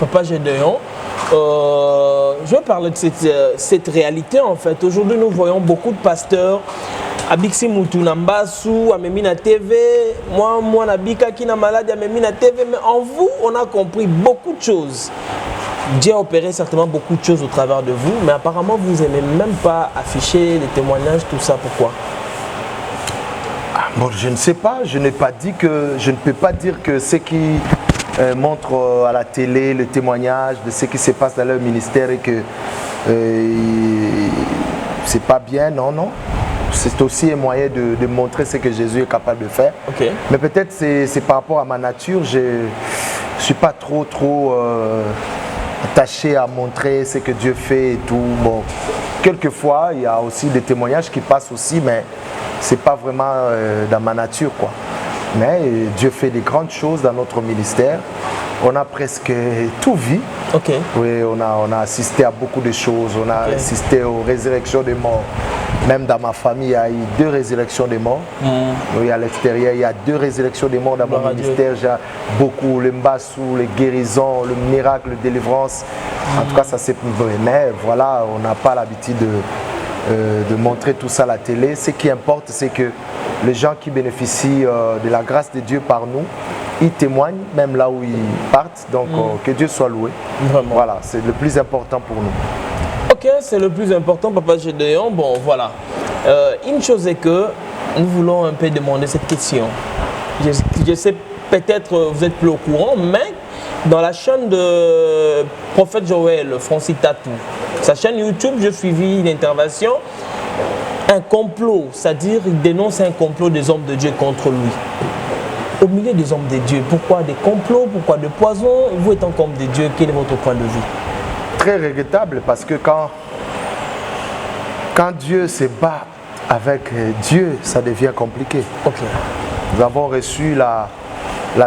Papa Gédéon, je veux parler de cette réalité en fait. Aujourd'hui, nous voyons beaucoup de pasteurs. Abixi Moutounambasu, Amemina TV, moi, Nabika qui n'a malade, Amemina TV, mais en vous, on a compris beaucoup de choses. Dieu a opéré certainement beaucoup de choses au travers de vous, mais apparemment, vous n'aimez même pas afficher les témoignages, tout ça. Pourquoi? Bon, je ne sais pas, je ne peux pas dire que ce qui montrent à la télé le témoignage de ce qui se passe dans leur ministère et que c'est pas bien, non. C'est aussi un moyen de montrer ce que Jésus est capable de faire. Okay. Mais peut-être c'est par rapport à ma nature, je ne suis pas trop attaché à montrer ce que Dieu fait et tout. Bon, quelquefois, il y a aussi des témoignages qui passent aussi, mais ce n'est pas vraiment dans ma nature, quoi. Mais Dieu fait des grandes choses dans notre ministère. On a presque tout vu. Okay. Oui, on a assisté à beaucoup de choses. On a assisté aux résurrections des morts. Même dans ma famille, il y a eu 2 résurrections des morts. Oui, à l'extérieur, il y a 2 résurrections des morts dans mon ministère. J'ai beaucoup, le mbassou, les guérisons, le miracle, la délivrance. En tout cas, ça c'est vrai. Mais voilà, on n'a pas l'habitude de montrer tout ça à la télé. Ce qui importe, c'est que les gens qui bénéficient de la grâce de Dieu par nous, ils témoignent même là où ils partent. Donc, que Dieu soit loué. Vraiment. Voilà, c'est le plus important pour nous. Ok, c'est le plus important, Papa Gédéon. Bon, voilà. Une chose est que nous voulons un peu demander cette question. Je sais, peut-être vous êtes plus au courant, mais dans la chaîne de Prophète Joël, Francis Tatou, sa chaîne YouTube, j'ai suivi une intervention. Un complot, c'est-à-dire il dénonce un complot des hommes de Dieu contre lui. Au milieu des hommes de Dieu, pourquoi des complots, pourquoi des poisons? Vous étant comme des dieux, quel est votre point de vue? Très regrettable parce que quand Dieu se bat avec Dieu, ça devient compliqué. Okay. Nous avons reçu la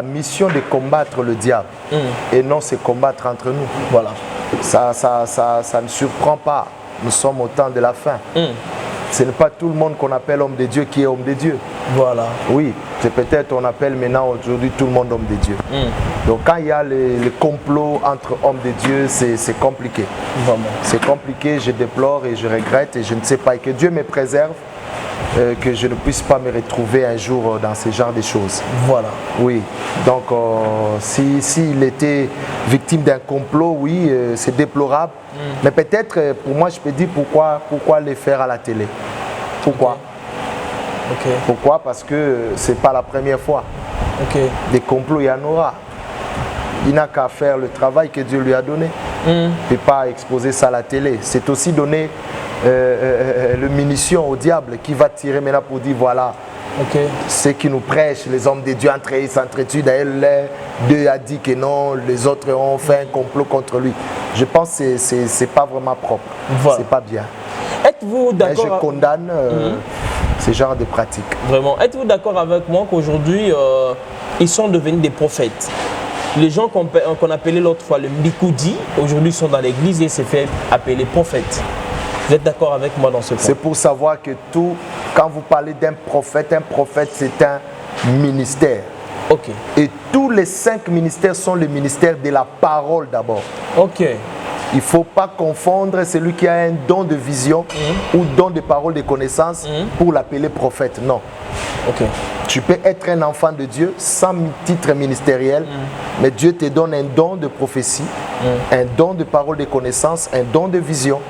mission de combattre le diable et non se combattre entre nous. Voilà. Ça ne surprend pas. Nous sommes au temps de la fin. Ce n'est pas tout le monde qu'on appelle homme de Dieu qui est homme de Dieu. Voilà. Oui, c'est peut-être on appelle maintenant aujourd'hui tout le monde homme de Dieu. Donc quand il y a le complot entre hommes de Dieu, c'est compliqué. Vraiment. C'est compliqué, je déplore et je regrette et je ne sais pas. Et que Dieu me préserve, que je ne puisse pas me retrouver un jour dans ce genre de choses. Voilà. Oui, donc s'il était victime d'un complot, oui, c'est déplorable. Mais peut-être, pour moi, je peux dire pourquoi les faire à la télé. Pourquoi? Okay. Pourquoi? Parce que ce n'est pas la première fois. Okay. Des complots, il y en aura. Il n'a qu'à faire le travail que Dieu lui a donné. Il ne peut pas exposer ça à la télé. C'est aussi donner le munition au diable qui va tirer maintenant pour dire voilà. Ceux qui nous prêchent, les hommes de Dieu entre eux, ils s'entretuent. D'ailleurs, Dieu a dit que non, les autres ont fait un complot contre lui. Je pense que c'est pas vraiment propre. Voilà. C'est pas bien. Êtes-vous d'accord? Je condamne ce genre de pratiques. Vraiment. Êtes-vous d'accord avec moi qu'aujourd'hui, ils sont devenus des prophètes? Les gens qu'on appelait l'autre fois le Mbikoudi, aujourd'hui sont dans l'église et s'est fait appeler prophète. Vous êtes d'accord avec moi dans ce point? C'est pour savoir que quand vous parlez d'un prophète c'est un ministère. Ok. Et tous les 5 ministères sont les ministères de la parole d'abord. Ok. Il ne faut pas confondre celui qui a un don de vision ou don de parole de connaissance pour l'appeler prophète. Non. Ok. Tu peux être un enfant de Dieu sans titre ministériel, mais Dieu te donne un don de prophétie, un don de parole de connaissance, un don de vision,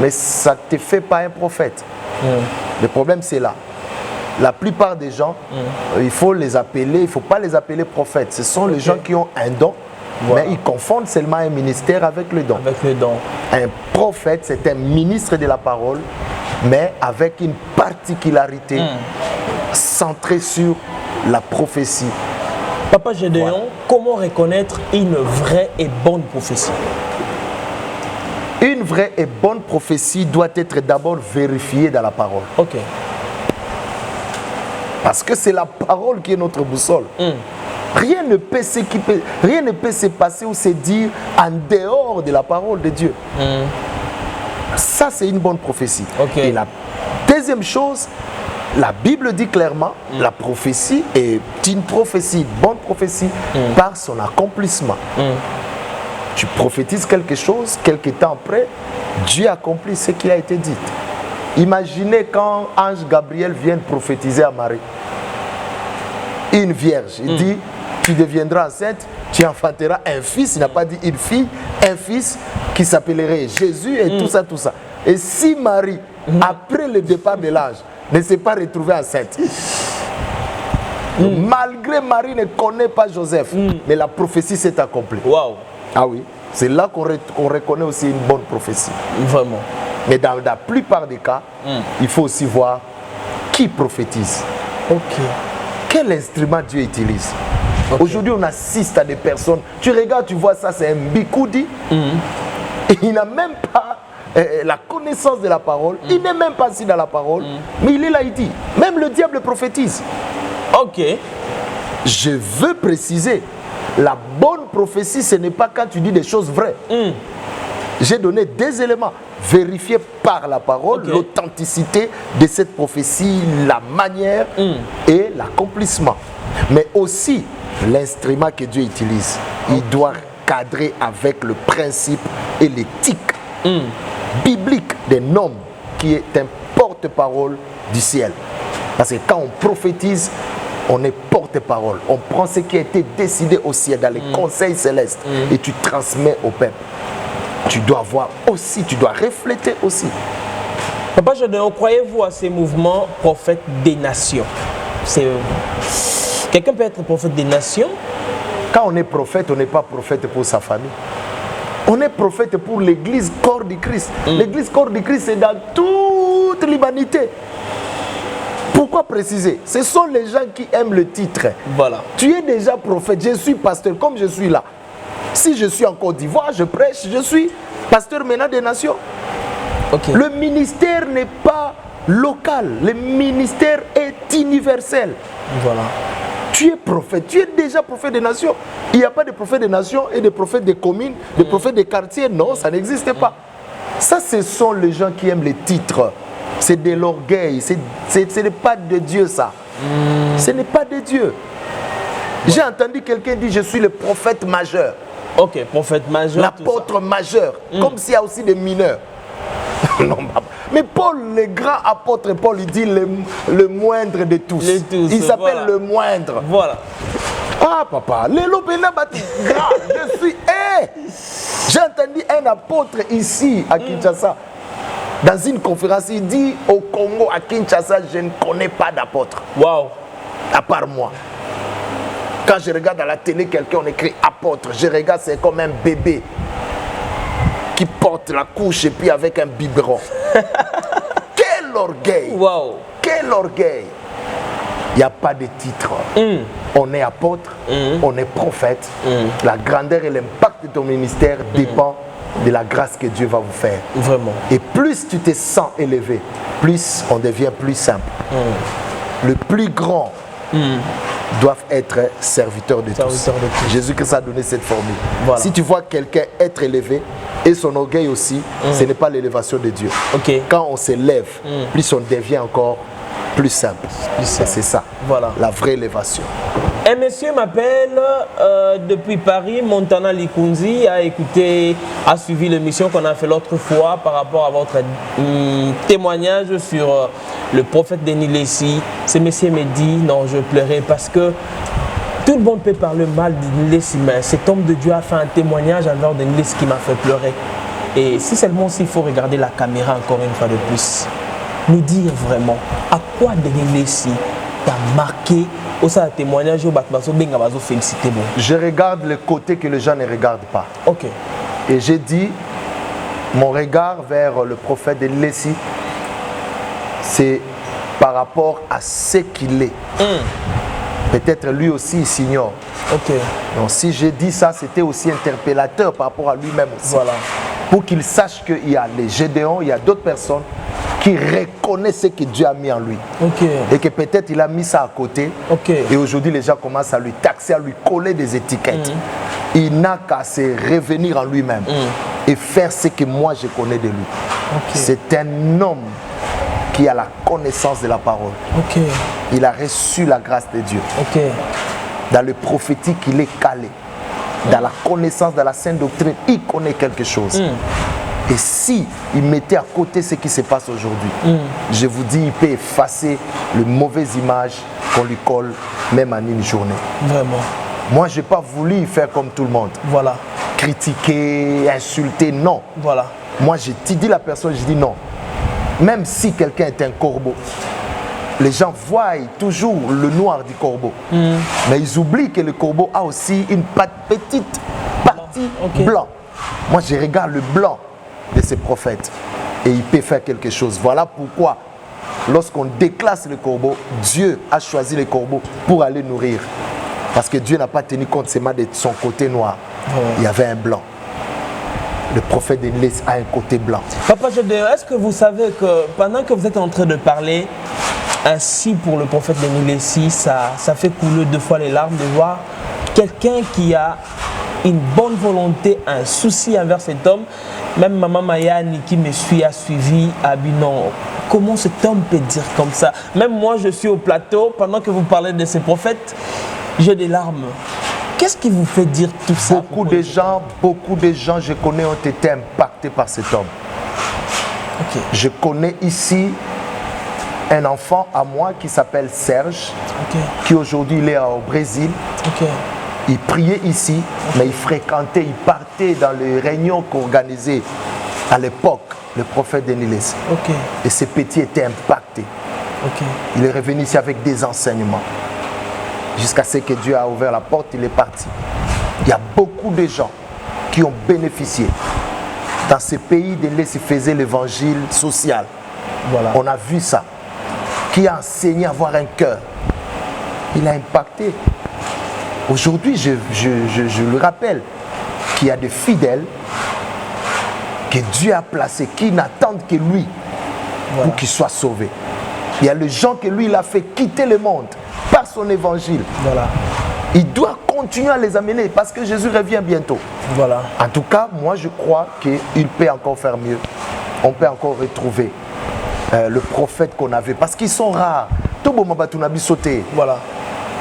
mais ça ne te fait pas un prophète. Le problème, c'est là. La plupart des gens, il faut les appeler, il ne faut pas les appeler prophètes. Ce sont les gens qui ont un don, mais ils confondent seulement un ministère avec le don. Avec le don. Un prophète, c'est un ministre de la parole, mais avec une particularité centrée sur la prophétie. Papa Gédéon, comment reconnaître une vraie et bonne prophétie? Une vraie et bonne prophétie doit être d'abord vérifiée dans la parole. Ok. Parce que c'est la parole qui est notre boussole. Rien ne peut se passer ou se dire en dehors de la parole de Dieu. Ça, c'est une bonne prophétie. Okay. Et la deuxième chose, la Bible dit clairement, la prophétie est une prophétie, bonne prophétie, par son accomplissement. Tu prophétises quelque chose, quelque temps après, Dieu accomplit ce qui a été dit. Imaginez quand Ange Gabriel vient prophétiser à Marie. Une vierge, il dit, tu deviendras enceinte, tu enfanteras un fils, il n'a pas dit une fille, un fils qui s'appellerait Jésus et tout ça, tout ça. Et si Marie, après le départ de l'ange, ne s'est pas retrouvée enceinte, malgré Marie ne connaît pas Joseph, mais la prophétie s'est accomplie. Wow. Ah oui, c'est là qu'on reconnaît aussi une bonne prophétie. Vraiment. Mais dans la plupart des cas, il faut aussi voir qui prophétise. Ok. Quel instrument Dieu utilise. Aujourd'hui, on assiste à des personnes. Tu regardes, tu vois ça, c'est un bikoudi. Et il n'a même pas la connaissance de la parole. Il n'est même pas assis dans la parole. Mais il est là, il dit. Même le diable prophétise. Ok. Je veux préciser, la bonne prophétie, ce n'est pas quand tu dis des choses vraies. J'ai donné des éléments vérifiés par la parole, l'authenticité de cette prophétie, la manière et l'accomplissement. Mais aussi, l'instrument que Dieu utilise, il doit cadrer avec le principe et l'éthique biblique d'un homme qui est un porte-parole du ciel. Parce que quand on prophétise, on est porte-parole. On prend ce qui a été décidé au ciel, dans les conseils célestes, et tu transmets au peuple. Tu dois voir aussi, tu dois refléter aussi. Papa Gédéon, croyez-vous à ces mouvements prophètes des nations? Quelqu'un peut être prophète des nations? Quand on est prophète, on n'est pas prophète pour sa famille. On est prophète pour l'église corps du Christ. L'église corps du Christ, c'est dans toute l'humanité. Pourquoi préciser? Ce sont les gens qui aiment le titre. Voilà. Tu es déjà prophète, je suis pasteur, comme je suis là. Si je suis en Côte d'Ivoire, je prêche, je suis pasteur maintenant des nations. Le ministère n'est pas local, le ministère est universel. Voilà. Tu es prophète, tu es déjà prophète des nations. Il n'y a pas de prophète des nations et de prophètes des communes, de prophètes des quartiers, non, ça n'existe pas. Ça, ce sont les gens qui aiment les titres. C'est de l'orgueil, ce n'est pas de Dieu ça. Ce n'est pas de Dieu. J'ai entendu quelqu'un dire je suis le prophète majeur. Ok, prophète majeur. L'apôtre majeur, comme s'il y a aussi des mineurs. Non, mais Paul, le grand apôtre Paul, il dit le moindre de tous. Il s'appelle le moindre. Voilà. Ah papa, Lélo Benabati, grand, je suis. J'ai entendu un apôtre ici à Kinshasa. Dans une conférence, il dit au Congo, à Kinshasa, je ne connais pas d'apôtre. Waouh. À part moi. Quand je regarde à la télé, quelqu'un, on écrit apôtre. Je regarde, c'est comme un bébé qui porte la couche et puis avec un biberon. Quel orgueil. Waouh. Quel orgueil. Il n'y a pas de titre. On est apôtre, on est prophète. La grandeur et l'impact de ton ministère dépend de la grâce que Dieu va vous faire. Vraiment. Et plus tu te sens élevé, plus on devient plus simple. Le plus grand doivent être serviteurs de tous. Jésus-Christ a donné cette formule. Voilà. Si tu vois quelqu'un être élevé et son orgueil aussi, ce n'est pas l'élévation de Dieu. Quand on s'élève, plus on devient encore plus simple. C'est ça, voilà. La vraie élévation. Un monsieur m'appelle depuis Paris, Montana Likunzi, a suivi l'émission qu'on a fait l'autre fois par rapport à votre témoignage sur le prophète Denis Lessi. Ce monsieur me dit, non, je pleurais parce que tout le monde peut parler mal de Denis Lessi, mais cet homme de Dieu a fait un témoignage envers Denis Lessi qui m'a fait pleurer. Et si seulement s'il faut regarder la caméra encore une fois de plus, nous dire vraiment à quoi Denis Lessi t'a marqué au sein de témoignage au félicité. Je regarde le côté que les gens ne regardent pas. Ok. Et j'ai dit, mon regard vers le prophète Denis Lessi, c'est par rapport à ce qu'il est. Peut-être lui aussi il s'ignore. Ok. Donc si j'ai dit ça, c'était aussi interpellateur par rapport à lui-même aussi. Voilà. Pour qu'il sache qu'il y a les Gédéons, il y a d'autres personnes qui reconnaissent ce que Dieu a mis en lui. Et que peut-être il a mis ça à côté. Et aujourd'hui les gens commencent à lui taxer, à lui coller des étiquettes. Il n'a qu'à se revenir en lui-même et faire ce que moi je connais de lui. C'est un homme qui a la connaissance de la parole. Il a reçu la grâce de Dieu. Dans le prophétique, il est calé. dans la connaissance, dans la sainte doctrine, il connaît quelque chose. Et si il mettait à côté ce qui se passe aujourd'hui, je vous dis, il peut effacer les mauvaises images qu'on lui colle, même en une journée. Vraiment. Moi, je n'ai pas voulu faire comme tout le monde. Voilà. Critiquer, insulter, non. Voilà. Moi, je dis la personne, je dis non. Même si quelqu'un est un corbeau, les gens voient toujours le noir du corbeau. Mais ils oublient que le corbeau a aussi une petite partie blanc. Moi, je regarde le blanc de ces prophètes et il peut faire quelque chose. Voilà pourquoi, lorsqu'on déclasse le corbeau, Dieu a choisi le corbeau pour aller nourrir. Parce que Dieu n'a pas tenu compte seulement de son côté noir. Il y avait un blanc. Le prophète d'Église a un côté blanc. Papa Gédéon, est-ce que vous savez que pendant que vous êtes en train de parler, ainsi pour le prophète d'Église, ça fait couler 2 fois les larmes de voir quelqu'un qui a une bonne volonté, un souci envers cet homme. Même maman Mayani qui me suit a suivi, a dit non. Comment cet homme peut dire comme ça? Même moi, je suis au plateau, pendant que vous parlez de ces prophètes, j'ai des larmes. Qu'est-ce qui vous fait dire tout ça? Beaucoup de gens, je connais, ont été impactés par cet homme. Je connais ici un enfant à moi qui s'appelle Serge, qui aujourd'hui il est au Brésil. Il priait ici, mais il fréquentait, il partait dans les réunions qu'organisait à l'époque le prophète d'Église. Et ce petit était impacté. Il est revenu ici avec des enseignements. Jusqu'à ce que Dieu a ouvert la porte, il est parti. Il y a beaucoup de gens qui ont bénéficié. Dans ce pays d'Église, il faisait l'évangile social. Voilà. On a vu ça. Qui a enseigné à avoir un cœur. Il a impacté. Aujourd'hui, je le rappelle, qu'il y a des fidèles que Dieu a placés, qui n'attendent que lui pour qu'ils soient sauvés. Il y a les gens que lui, il a fait quitter le monde par son évangile. Il doit continuer à les amener parce que Jésus revient bientôt. En tout cas, moi, je crois qu'il peut encore faire mieux. On peut encore retrouver le prophète qu'on avait. Parce qu'ils sont rares. Tout le monde a sauté.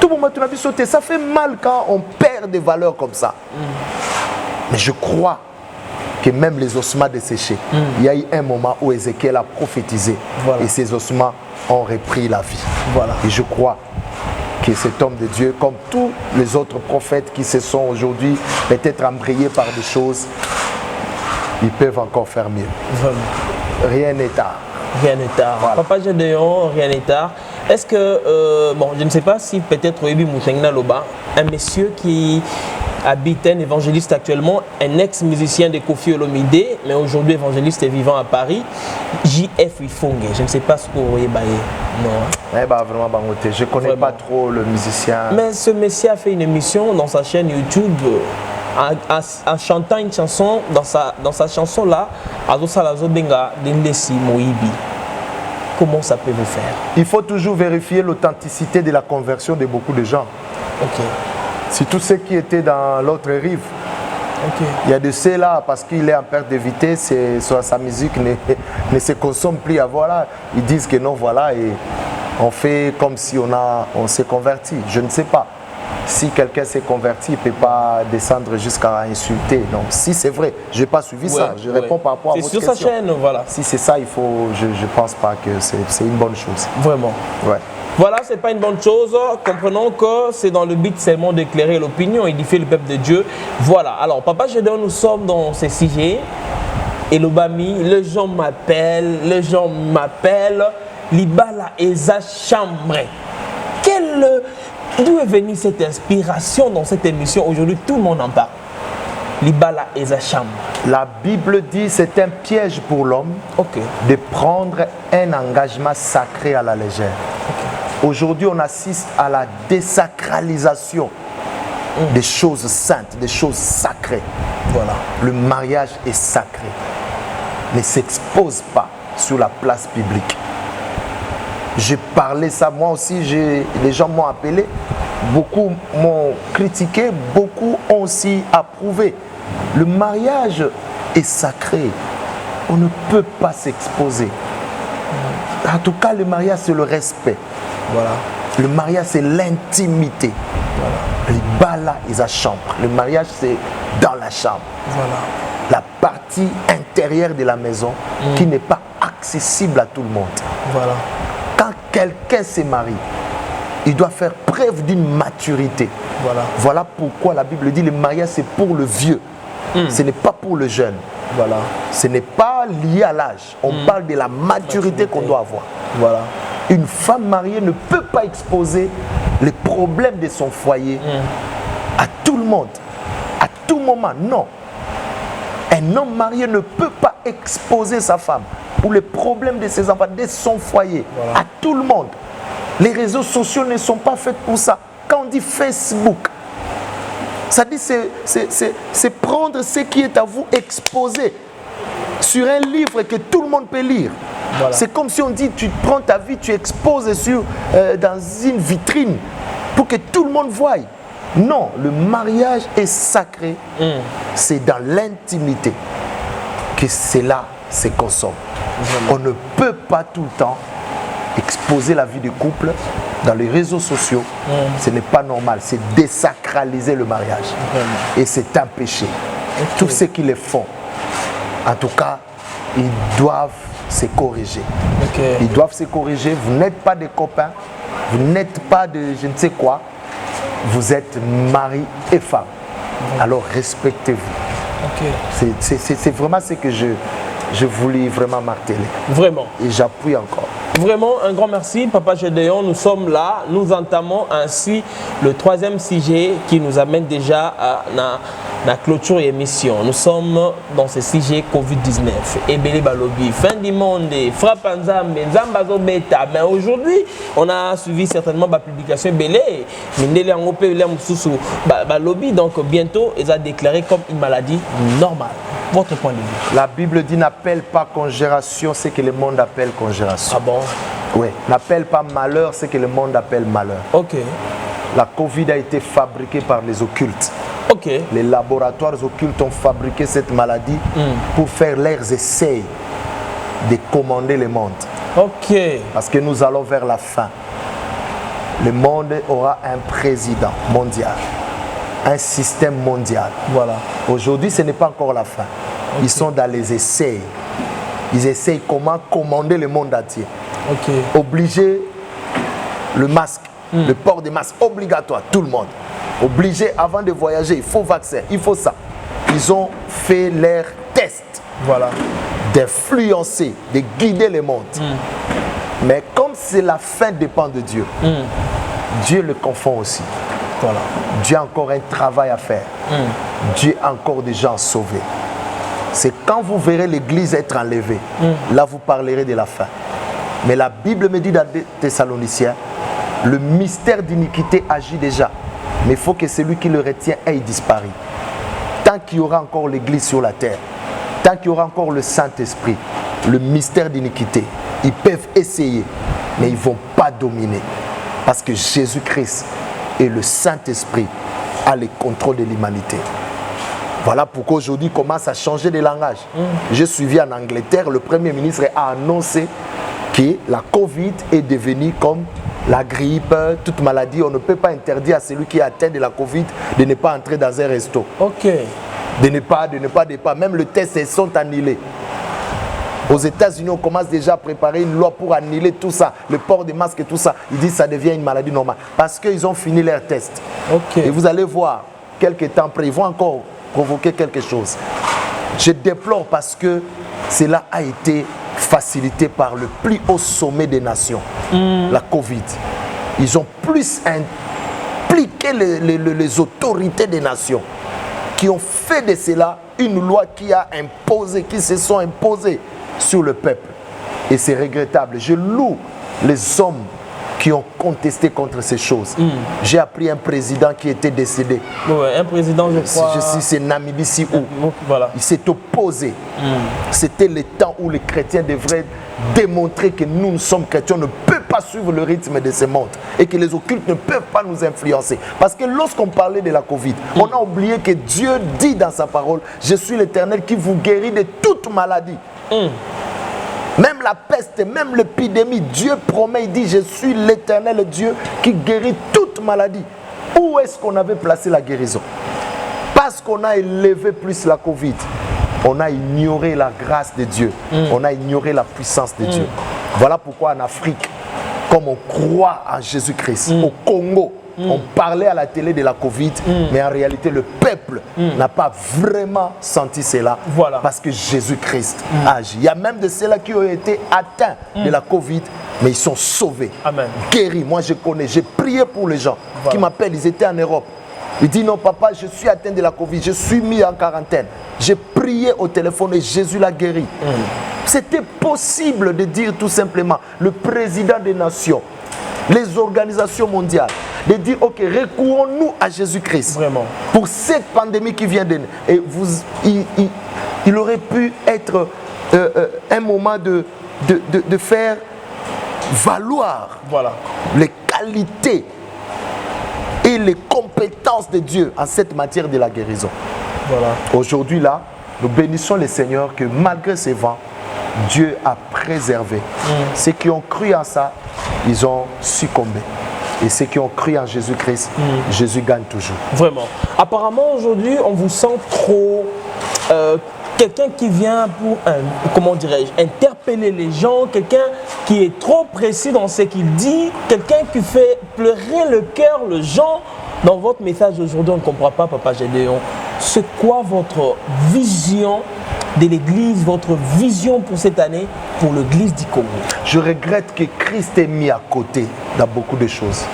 Tout le monde a sauté. Ça fait mal quand on perd des valeurs comme ça. Mais je crois que même les ossements desséchés, il y a eu un moment où Ézéchiel a prophétisé et ces ossements ont repris la vie. Et je crois que cet homme de Dieu, comme tous les autres prophètes qui se sont aujourd'hui peut-être embrayés par des choses, ils peuvent encore faire mieux. Rien n'est tard. Rien n'est tard. Papa Gédéon, rien n'est tard. Est-ce que, bon, je ne sais pas si peut-être Oyebi Mouchengna Loba, un monsieur qui habite, un évangéliste actuellement, un ex-musicien de Kofi Olomide, mais aujourd'hui évangéliste et vivant à Paris, JF Ifongue. Je ne sais pas ce que vous voyez. Non. Vraiment, je ne connais pas trop le musicien. Mais ce monsieur a fait une émission dans sa chaîne YouTube en chantant une chanson, dans sa chanson là, Azosalazo Benga Dindesi Moibi. Comment ça peut vous faire? Il faut toujours vérifier l'authenticité de la conversion de beaucoup de gens. Si tous ceux qui étaient dans l'autre rive, il y a de ceux-là, parce qu'il est en perte de vitesse, sa musique ne se consomme plus. Voilà. Ils disent que non, voilà, et on fait comme si on s'est converti. Je ne sais pas. Si quelqu'un s'est converti, il ne peut pas descendre jusqu'à insulter. Donc, si c'est vrai, je n'ai pas suivi ça. Je réponds par rapport à votre question. C'est sur sa chaîne, voilà. Si c'est ça, je ne pense pas que c'est une bonne chose. Vraiment. Voilà, ce n'est pas une bonne chose. Comprenons que c'est dans le but seulement d'éclairer l'opinion, édifier le peuple de Dieu. Voilà. Alors, Papa Gédéon, nous sommes dans ces sujets. Et l'Obami, les gens m'appellent. Libala Eza Chambre. D'où est venue cette inspiration dans cette émission? Aujourd'hui, tout le monde en parle. Libala Eza Chambre. La Bible dit que c'est un piège pour l'homme de prendre un engagement sacré à la légère. Aujourd'hui, on assiste à la désacralisation des choses saintes, des choses sacrées. Le mariage est sacré. Ne s'expose pas sur la place publique. J'ai parlé ça, moi aussi, les gens m'ont appelé, beaucoup m'ont critiqué, beaucoup ont aussi approuvé. Le mariage est sacré, on ne peut pas s'exposer. En tout cas, le mariage, c'est le respect. Le mariage, c'est l'intimité. là, ils ont chambre. Le mariage, c'est dans la chambre. Voilà. La partie intérieure de la maison qui n'est pas accessible à tout le monde. Voilà. Quand quelqu'un se marie, il doit faire preuve d'une maturité. Voilà. Voilà pourquoi la Bible dit le mariage c'est pour le vieux. Ce n'est pas pour le jeune. Voilà. Ce n'est pas lié à l'âge. On parle de la maturité qu'on doit avoir. Voilà. Une femme mariée ne peut pas exposer les problèmes de son foyer à tout le monde, à tout moment. Non. Un homme marié ne peut pas exposer sa femme ou les problèmes de ses enfants, de son foyer, à tout le monde. Les réseaux sociaux ne sont pas faits pour ça. Quand on dit Facebook, ça dit c'est prendre ce qui est à vous exposer sur un livre que tout le monde peut lire. Voilà. C'est comme si on dit tu prends ta vie, tu exposes dans une vitrine pour que tout le monde voie. Non, le mariage est sacré. C'est dans l'intimité que cela se consomme. On ne peut pas tout le temps exposer la vie du couple dans les réseaux sociaux. Ce n'est pas normal. C'est désacraliser le mariage. Et c'est un péché. Tous ceux qui le font, en tout cas, ils doivent se corriger. Ils doivent se corriger. Vous n'êtes pas des copains. Vous n'êtes pas de je ne sais quoi. Vous êtes mari et femme. Alors respectez-vous. C'est vraiment ce que je voulais vraiment marteler. Vraiment. Et j'appuie encore. Vraiment, un grand merci, Papa Gédéon. Nous sommes là. Nous entamons ainsi le troisième sujet qui nous amène déjà à la clôture et émission. Nous sommes dans ce sujet Covid-19. Ebele Balobi, fin du monde, frappe Nzambe, Nzambazo Beta. Mais aujourd'hui, on a suivi certainement la publication Ebele. Mindele Angope, Balobi. Donc bientôt, ils ont déclaré comme une maladie normale. Votre point de vue? La Bible dit n'appelle pas congération ce que le monde appelle congération. Ah bon? Oui. N'appelle pas malheur ce que le monde appelle malheur. Ok. La Covid a été fabriquée par les occultes. Ok. Les laboratoires occultes ont fabriqué cette maladie pour faire leurs essais de commander le monde. Ok. Parce que nous allons vers la fin. Le monde aura un président mondial. Un système mondial. Voilà. Aujourd'hui, ce n'est pas encore la fin. Okay. Ils sont dans les essais. Ils essayent comment commander le monde entier. Okay. Obliger le masque, le port des masques obligatoire, tout le monde. Obligé avant de voyager, il faut vaccin, il faut ça. Ils ont fait leurs tests. Voilà. D'influencer, de guider le monde. Mais comme c'est la fin dépend de Dieu, Dieu le confond aussi. Voilà. Dieu a encore un travail à faire. Dieu a encore des gens sauvés. C'est quand vous verrez l'église être enlevée, là vous parlerez de la fin. Mais la Bible me dit dans Thessaloniciens, le mystère d'iniquité agit déjà. Mais il faut que celui qui le retient ait disparu. Tant qu'il y aura encore l'église sur la terre, tant qu'il y aura encore le Saint-Esprit, le mystère d'iniquité, ils peuvent essayer, mais ils ne vont pas dominer. Parce que Jésus-Christ et le Saint-Esprit a le contrôle de l'humanité. Voilà pourquoi aujourd'hui commence à changer de langage. J'ai suivi en Angleterre, le Premier ministre a annoncé que la Covid est devenue comme la grippe, toute maladie. On ne peut pas interdire à celui qui est atteint de la Covid de ne pas entrer dans un resto. Ok. De ne pas. Même le test, sont annulés. Aux États-Unis, on commence déjà à préparer une loi pour annuler tout ça, le port des masques et tout ça. Ils disent que ça devient une maladie normale parce qu'ils ont fini leur test. Okay. Et vous allez voir, quelques temps après, ils vont encore provoquer quelque chose. Je déplore parce que cela a été facilité par le plus haut sommet des nations, la Covid. Ils ont plus impliqué les autorités des nations qui ont fait de cela une loi qui a imposé, qui se sont imposées sur le peuple. Et c'est regrettable. Je loue les hommes qui ont contesté contre ces choses. J'ai appris un président qui était décédé. Ouais, un président, je crois. C'est Namibie Siou. Voilà. Il s'est opposé. C'était le temps où les chrétiens devraient démontrer que nous sommes chrétiens. On ne peut pas suivre le rythme de ce monde et que les occultes ne peuvent pas nous influencer. Parce que lorsqu'on parlait de la Covid, on a oublié que Dieu dit dans sa parole, je suis l'Éternel qui vous guérit de toute maladie. Même la peste, même l'épidémie, Dieu promet, il dit, je suis l'Éternel Dieu qui guérit toute maladie. Où est-ce qu'on avait placé la guérison? Parce qu'on a élevé plus la Covid, on a ignoré la grâce de Dieu, on a ignoré la puissance de Dieu. Voilà pourquoi en Afrique, comme on croit en Jésus-Christ, au Congo, on parlait à la télé de la Covid, mais en réalité, le peuple n'a pas vraiment senti cela parce que Jésus-Christ agit. Il y a même de ceux-là qui ont été atteints de la Covid, mais ils sont sauvés, guéris. Moi, je connais, j'ai prié pour les gens qui m'appellent, ils étaient en Europe. Il dit non papa, je suis atteint de la Covid, je suis mis en quarantaine. J'ai prié au téléphone et Jésus l'a guéri. C'était possible de dire tout simplement, le président des nations, les organisations mondiales, de dire ok, recourons-nous à Jésus-Christ. Vraiment. Pour cette pandémie qui vient de... Et il aurait pu être un moment de faire valoir les qualités et les compétences de Dieu en cette matière de la guérison. Aujourd'hui là, nous bénissons le Seigneur que malgré ces vents, Dieu a préservé. Ceux qui ont cru en ça, ils ont succombé. Et ceux qui ont cru en Jésus-Christ, Jésus gagne toujours. Vraiment. Apparemment aujourd'hui, on vous sent trop... quelqu'un qui vient pour, comment dirais-je, interpeller les gens, quelqu'un qui est trop précis dans ce qu'il dit, quelqu'un qui fait pleurer le cœur, les gens. Dans votre message aujourd'hui, on ne comprend pas, Papa Gédéon. C'est quoi votre vision de l'Église, votre vision pour cette année, pour l'Église du Congo? Je regrette que Christ est mis à côté dans beaucoup de choses.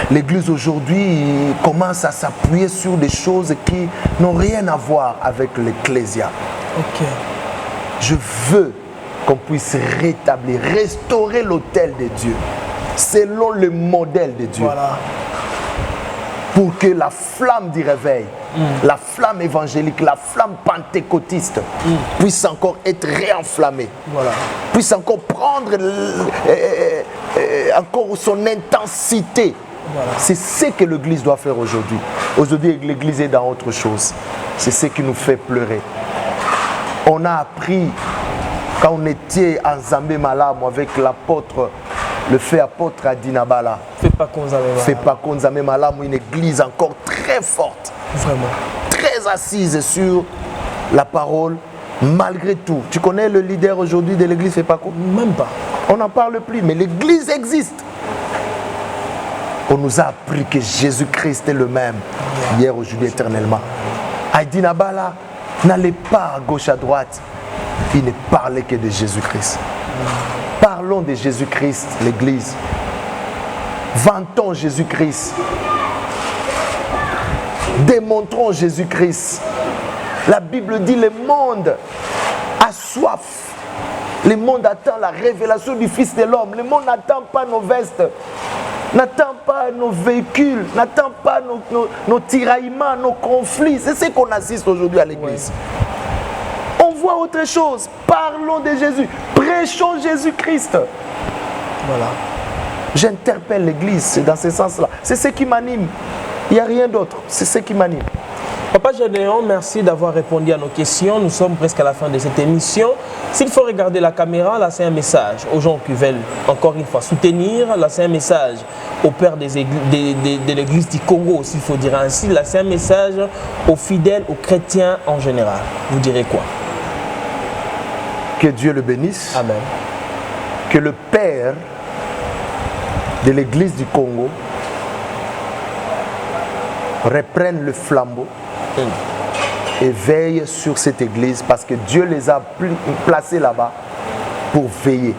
L'Église aujourd'hui commence à s'appuyer sur des choses qui n'ont rien à voir avec l'Ecclésia. Je veux qu'on puisse rétablir, restaurer l'autel de Dieu, selon le modèle de Dieu. Pour que la flamme du réveil, la flamme évangélique, la flamme pentecôtiste puisse encore être réenflammée. Puisse encore prendre encore son intensité. C'est ce que l'Église doit faire aujourd'hui. Aujourd'hui, l'Église est dans autre chose. C'est ce qui nous fait pleurer. On a appris, quand on était en Zambé Malamu avec l'apôtre, le fait apôtre Adinabala. Fais pas qu'on Zambé Malamu, une église encore très forte. Vraiment. Très assise sur la parole, malgré tout. Tu connais le leader aujourd'hui de l'église Fais pas qu'on? Même pas. On n'en parle plus, mais l'église existe. On nous a appris que Jésus-Christ est le même, hier, aujourd'hui, éternellement. Adinabala n'allait pas à gauche, à droite. Il ne parlait que de Jésus-Christ. Parlons de Jésus-Christ, l'Église. Vantons Jésus-Christ. Démontrons Jésus-Christ. La Bible dit le monde a soif. Le monde attend la révélation du Fils de l'homme. Le monde n'attend pas nos vestes, n'attend pas nos véhicules, n'attend pas nos tiraillements, nos conflits. C'est ce qu'on assiste aujourd'hui à l'Église. On voit autre chose. Parlons de Jésus. Prêchons Jésus-Christ. J'interpelle l'Église, c'est dans ce sens-là. C'est ce qui m'anime. Il n'y a rien d'autre. C'est ce qui m'anime. Papa Gédéon, merci d'avoir répondu à nos questions. Nous sommes presque à la fin de cette émission. S'il faut regarder la caméra, là c'est un message aux gens qui veulent encore une fois soutenir. Là c'est un message aux pères de l'Église du Congo, s'il faut dire ainsi. Là c'est un message aux fidèles, aux chrétiens en général. Vous direz quoi? Que Dieu le bénisse. Amen. Que le Père de l'Église du Congo reprenne le flambeau et veille sur cette église parce que Dieu les a placés là-bas pour veiller,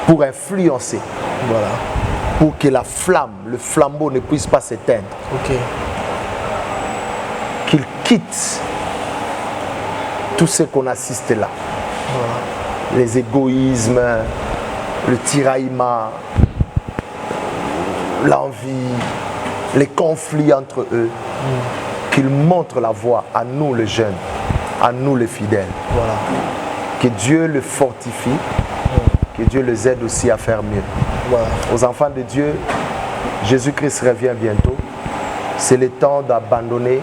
pour influencer, pour que la flamme, le flambeau ne puisse pas s'éteindre. Qu'ils quittent tout ce qu'on assiste là. Les égoïsmes, le tiraillement, l'envie, les conflits entre eux, qu'ils montrent la voie à nous les jeunes, à nous les fidèles. Que Dieu le fortifie, que Dieu les aide aussi à faire mieux. Aux enfants de Dieu, Jésus-Christ revient bientôt. C'est le temps d'abandonner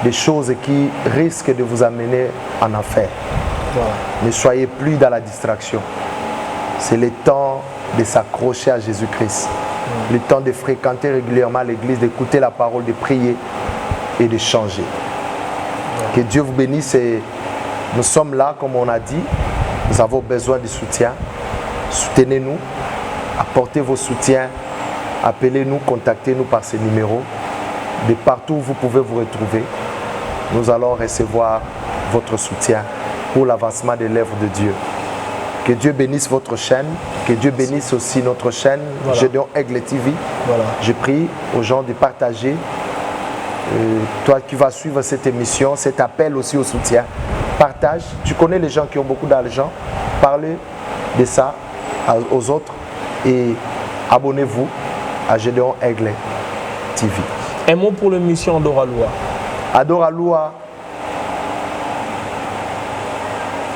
des choses qui risquent de vous amener en enfer. Ne soyez plus dans la distraction. C'est le temps de s'accrocher à Jésus-Christ. le temps de fréquenter régulièrement l'église, d'écouter la parole, de prier et de changer. Que Dieu vous bénisse et nous sommes là, comme on a dit, nous avons besoin de soutien. Soutenez-nous, apportez vos soutiens, appelez-nous, contactez-nous par ces numéros. De partout où vous pouvez vous retrouver, nous allons recevoir votre soutien pour l'avancement des lèvres de Dieu. Que Dieu bénisse votre chaîne, que Dieu bénisse aussi notre chaîne, Gédéon Aigle TV. Voilà. Je prie aux gens de partager. Toi qui vas suivre cette émission, cet appel aussi au soutien, partage. Tu connais les gens qui ont beaucoup d'argent, parlez de ça aux autres et abonnez-vous à Gédéon Aigle TV. Un mot pour l'émission Adoraloua. Adoraloua,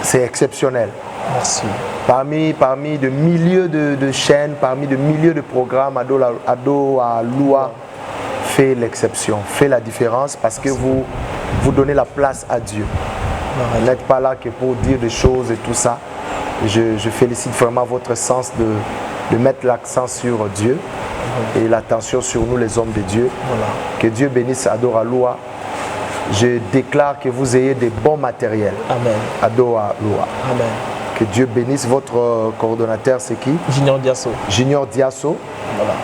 c'est exceptionnel. Merci. Parmi de milliers de chaînes, parmi de milliers de programmes, Adoraloua fait l'exception, fait la différence parce que vous donnez la place à Dieu. Vous n'êtes pas là que pour dire des choses et tout ça. Je félicite vraiment votre sens de mettre l'accent sur Dieu et l'attention sur nous les hommes de Dieu. Voilà. Que Dieu bénisse Adoraloua. Je déclare que vous ayez des bons matériels. Amen. Adoraloua. Amen. Que Dieu bénisse votre coordonnateur, c'est qui? Junior Diasso. Junior Diasso. Voilà.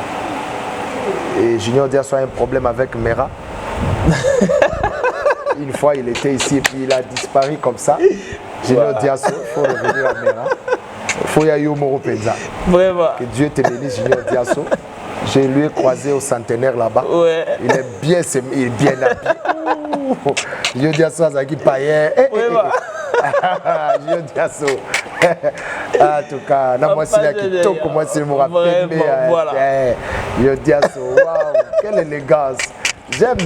Et Junior Diasso a un problème avec Mera. Une fois, il était ici et puis il a disparu comme ça. Junior Diasso, il faut revenir à Mera. Il faut y aller au Moro Penza. Vraiment. Que Dieu te bénisse, Junior Diasso. Je lui ai croisé au centenaire là-bas. Ouais. Il est bien habillé. Junior Diasso, ça qui paye. Junior Diasso. En tout cas, moi c'est là qui toque, moi c'est mon rappel. Junior Diasso, waouh, quelle élégance. J'aime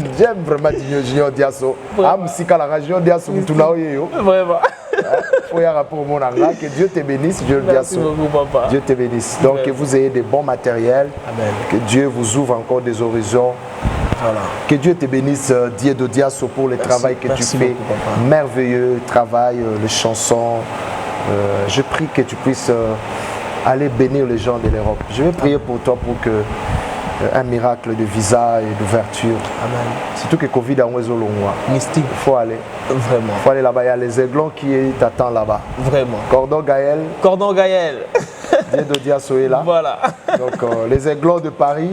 vraiment Junior Diasso. Junior Diasso, vraiment. Faut y avoir rapport au monde anglais. Que Dieu te bénisse, Junior Diasso. Dieu te bénisse. Donc que vous ayez des bons matériels. Amen. Que Dieu vous ouvre encore des horizons. Voilà. Que Dieu te bénisse, Dieu Diasso, pour le travail que tu fais. Merveilleux travail, les chansons. Je prie que tu puisses aller bénir les gens de l'Europe. Je vais prier pour toi pour que un miracle de visa et d'ouverture. Amen. Surtout que Covid a un réseau long. Mystique. Il faut aller. Vraiment. Il faut aller là-bas. Il y a les aiglons qui t'attendent là-bas. Vraiment. Cordon Gaël. Cordon Gaël. Dieu de Diasso est là. Voilà. Donc les aiglons de Paris,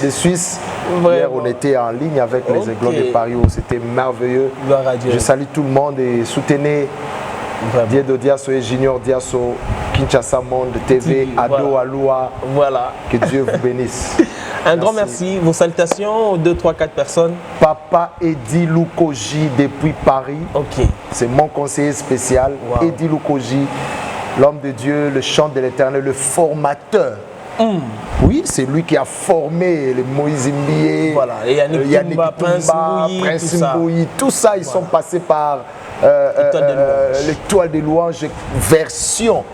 de Suisse. Vraiment. Hier on était en ligne avec les aiglons de Paris. C'était merveilleux. Je salue tout le monde et soutenez Dieu de Diasso et Junior Diasso, Kinshasa Monde TV, Adoraloua. Voilà. Que Dieu vous bénisse. Un grand merci. Vos salutations aux 2, 3, 4 personnes. Papa Edi Lukoji depuis Paris. Ok. C'est mon conseiller spécial. Wow. Edi Lukoji, l'homme de Dieu, le chant de l'Éternel, le formateur. Oui, c'est lui qui a formé les Moïse Mbié, voilà. Et Yannick Tumba, Prince Mbouyi, tout ça, ils sont passés par l'étoile des louanges version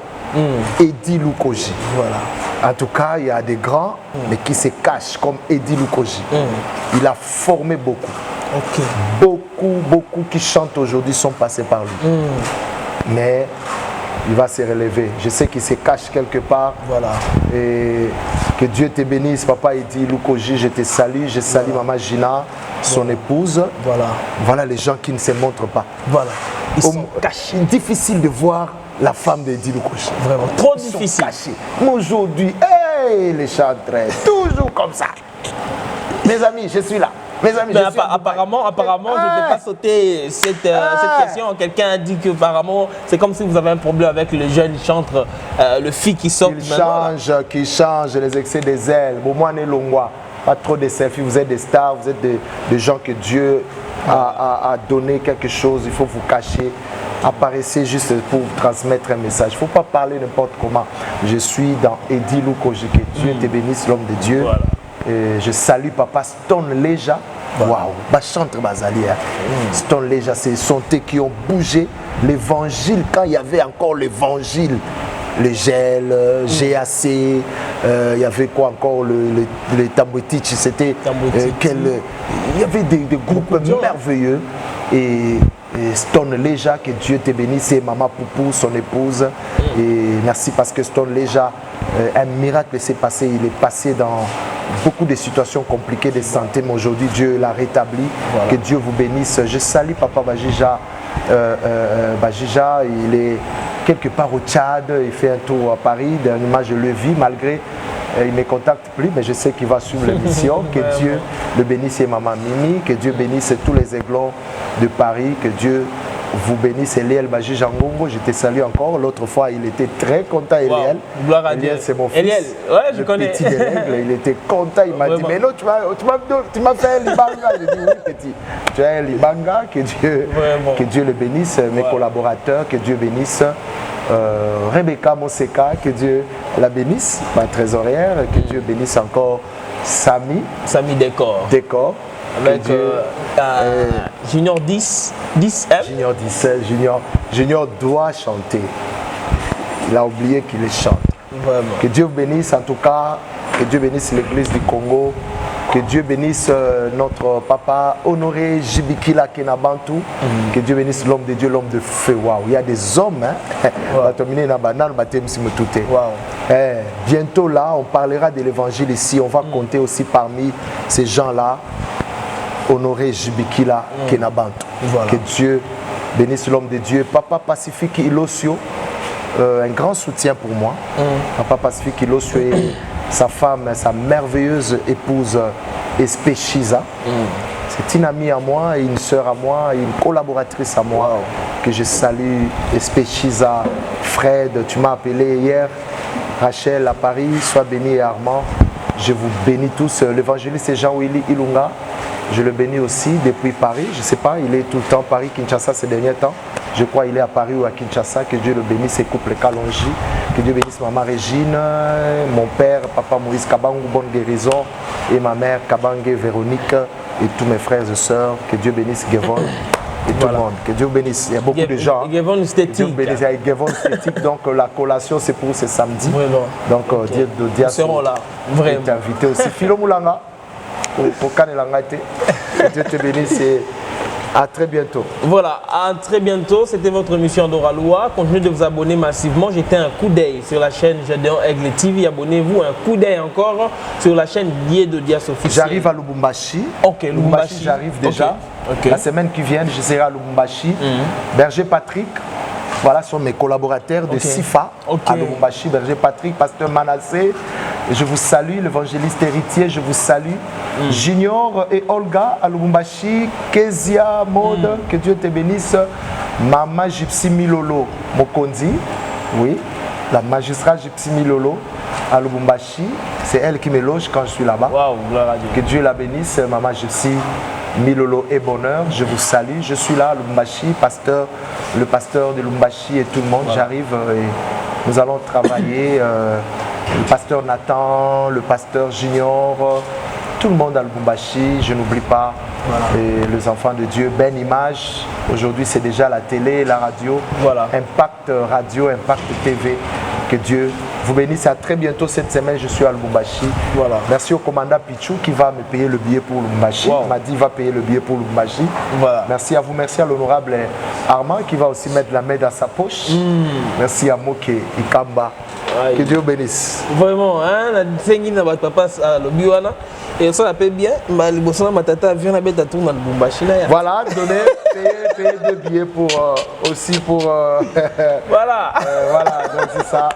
Edi Lukoji. Voilà. En tout cas, il y a des grands, mais qui se cachent comme Edi Lukoji. Il a formé beaucoup. Okay. Beaucoup qui chantent aujourd'hui sont passés par lui. Mais il va se relever. Je sais qu'il se cache quelque part. Voilà. Et que Dieu te bénisse, papa Edi Lukoji. Je te salue. Je salue maman Gina, son épouse. Voilà. Voilà les gens qui ne se montrent pas. Voilà. Ils sont cachés. Difficile de voir la femme d'Edi Lukoji. Vraiment, trop difficile. Aujourd'hui, les chantres, toujours comme ça. Mes amis, je suis là. Mes amis, mais apparemment, je ne vais pas sauter cette question. Quelqu'un a dit que apparemment, c'est comme si vous avez un problème avec le jeune chantre, le fille qui sort. Qui change les excès des ailes. Bon, moi, on est longwa. Pas trop de selfies. Vous êtes des stars, vous êtes des gens que Dieu a donné quelque chose. Il faut vous cacher. Apparaissez juste pour transmettre un message. Il ne faut pas parler n'importe comment. Je suis dans Edi Lukoji. Que Dieu te bénisse, l'homme de Dieu. Voilà. Et je salue papa Stone Leja. Waouh, bah chantre Bazali. Stone Leja, c'est son thé qui ont bougé. L'évangile, quand il y avait encore l'évangile, le gel, GAC, Il y avait quoi encore, les Tambouetici, c'était il y avait des groupes merveilleux. Et Stone Leja, que Dieu te bénisse, et Maman Poupou, son épouse. Et merci parce que Stone Leja, un miracle s'est passé. Il est passé dans beaucoup de situations compliquées de santé, mais aujourd'hui Dieu l'a rétabli. Voilà. Que Dieu vous bénisse. Je salue Papa Bajija. Bajija, il est quelque part au Tchad, il fait un tour à Paris. Dernièrement, je le vis, malgré il ne me contacte plus, mais je sais qu'il va suivre l'émission. Que Dieu le bénisse et Maman Mimi, que Dieu bénisse tous les aiglons de Paris, que Dieu vous bénisse. Eliel Bajija Ngongo, je te salue encore. L'autre fois, il était très content, Eliel. Gloire à Dieu. Eliel, c'est mon fils. Eliel, ouais, je connais. Petit de l'aigle, il était content. Il m'a dit, mais non, tu m'as fait un libanga. J'ai dit, oui, petit. Tu as un libanga, que Dieu le bénisse. Mes collaborateurs, que Dieu bénisse. Rebecca Moseka, que Dieu la bénisse. Ma trésorière, que Dieu bénisse encore Samy. Samy Décor. Avec Junior 10M. Junior 10, Junior doit chanter. Il a oublié qu'il chante. Vraiment. Que Dieu bénisse en tout cas, que Dieu bénisse l'église du Congo, que Dieu bénisse notre papa Honoré Jibikila Kenabantu, que Dieu bénisse l'homme de Dieu, l'homme de feu. Waouh, il y a des hommes, bientôt là, on parlera de l'évangile ici, on va compter aussi parmi ces gens-là. Honoré Jibikila Kenabantu. Voilà. Que Dieu bénisse l'homme de Dieu. Papa Pacifique Ilosio, un grand soutien pour moi. Papa Pacifique Ilosio et sa femme, sa merveilleuse épouse Espéchiza. C'est une amie à moi, une sœur à moi, une collaboratrice à moi que je salue. Espéchiza, Fred, tu m'as appelé hier. Rachel à Paris, sois béni et Armand. Je vous bénis tous. L'évangéliste Jean-Willy Ilunga. Je le bénis aussi depuis Paris. Je ne sais pas, il est tout le temps à Paris, Kinshasa ces derniers temps. Je crois qu'il est à Paris ou à Kinshasa. Que Dieu le bénisse et couple Kalonji. Que Dieu bénisse maman Régine, mon père, papa Maurice Kabangou, bonne guérison. Et ma mère Kabangé Véronique et tous mes frères et sœurs. Que Dieu bénisse Gevon et tout le monde. Que Dieu bénisse. Il y a beaucoup de gens. Gevon esthétique. Dieu bénisse. Il y a Gevon esthétique. Donc la collation c'est pour ce samedi. Vraiment. Donc Dieu nous serons là. Vraiment. Tu es invité aussi. Philo Moulanga. Pour Kanelangate. Que Dieu te bénisse et à très bientôt. Voilà, à très bientôt. C'était votre émission d'Oraloa. Continuez de vous abonner massivement. Jetez un coup d'œil sur la chaîne Gédéon Aigle TV. Abonnez-vous, un coup d'œil encore sur la chaîne Dié de Dias officiel. J'arrive à Lubumbashi. Ok, Lubumbashi. J'arrive déjà. Okay. La semaine qui vient, je serai à Lubumbashi. Berger Patrick. Voilà, sont mes collaborateurs de SIFA à Lubumbashi. Berger Patrick, pasteur Manassé. Je vous salue, l'évangéliste héritier, je vous salue. Junior et Olga à Lubumbashi, Kezia, Maude, que Dieu te bénisse. Maman Gypsy Milolo, Mokondi, oui, la magistrat Gypsy Milolo à Lubumbashi. C'est elle qui me loge quand je suis là-bas. Wow, gloire à Dieu. Que Dieu la bénisse, Maman Gypsy Milolo et bonheur. Je vous salue, je suis là à Lubumbashi, le pasteur de Lubumbashi et tout le monde. Voilà. J'arrive et nous allons travailler. Le pasteur Nathan, le pasteur Junior, tout le monde à Lubumbashi, je n'oublie pas les enfants de Dieu. Ben Image, aujourd'hui c'est déjà la télé, la radio, Impact Radio, Impact TV. Que Dieu vous bénisse. À très bientôt cette semaine, je suis à Lubumbashi. Voilà. Merci au commandant Pichou qui va me payer le billet pour Lubumbashi. Il m'a dit qu'il va payer le billet pour Lubumbashi. Voilà. Merci à vous, merci à l'honorable Armand qui va aussi mettre la main dans sa poche. Merci à Moke Ikamba. Que Dieu bénisse. Vraiment, hein, la scène de votre papa à l'Obiwana. Et ça l'appelle bien, ma tata vient à mettre à tourner dans le Lubumbashi. Voilà, donner, payer 2 billets pour aussi pour. Voilà. Voilà, donc c'est ça.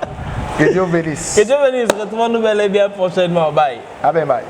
Que Dieu bénisse. Que Dieu bénisse. Retrouvons-nous bel et bien prochainement. Bye. Ah ben bye.